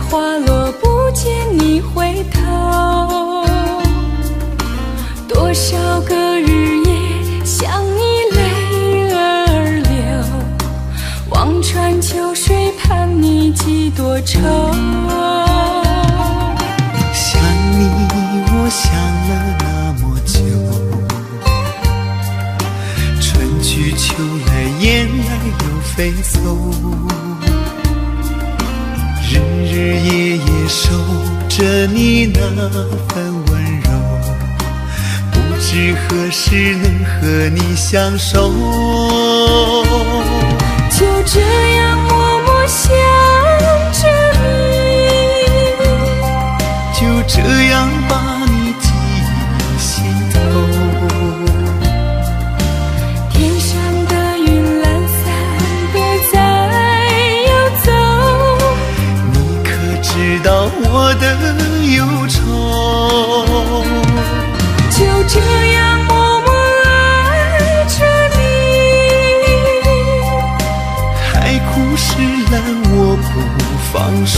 花落不见你回头，多少个日夜想你泪儿流，望穿秋水盼你几多愁。想你我想了那么久，春去秋来雁来又飞走，日日夜夜守着你那份温柔，不知何时能和你相守。就这样默默想着你，就这样把你记心头。天上的云懒散的在游走，你可知道我的忧愁？就这样默默爱着你，海枯石烂我不放手。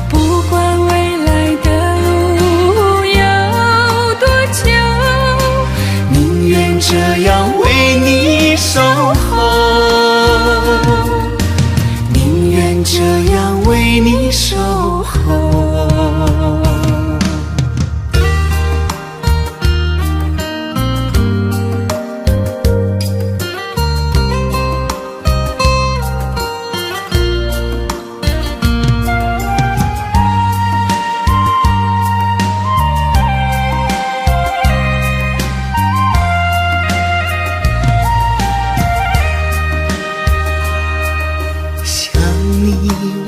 不管未来的路有多久，宁愿这样为你守候，宁愿这样为你守候。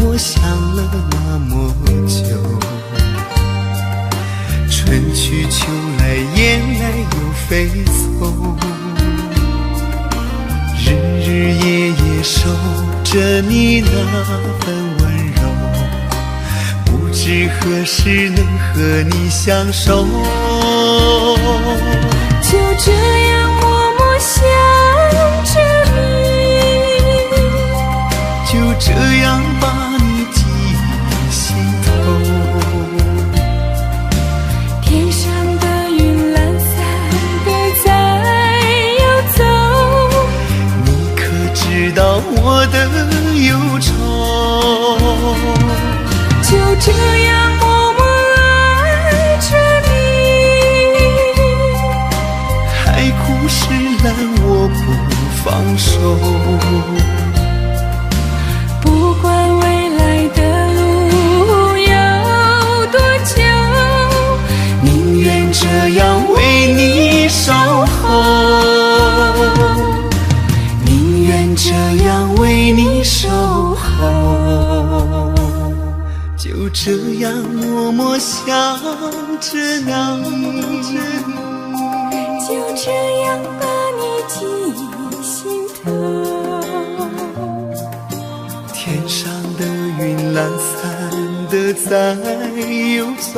我想了那么久，春去秋来雁来又飞走，日日夜夜守着你那份温柔，不知何时能和你相守。就这样默默想着你，就这样把你记心头。天上的云懒散的在游走，你可知道我的忧愁？就这样默默爱着你，海枯石烂我不放手。不管未来的路有多久，宁愿这样为你守候，宁愿这样为你守候。就这样默默想着你，就这样把你记心头。天上的云懒散的在游走，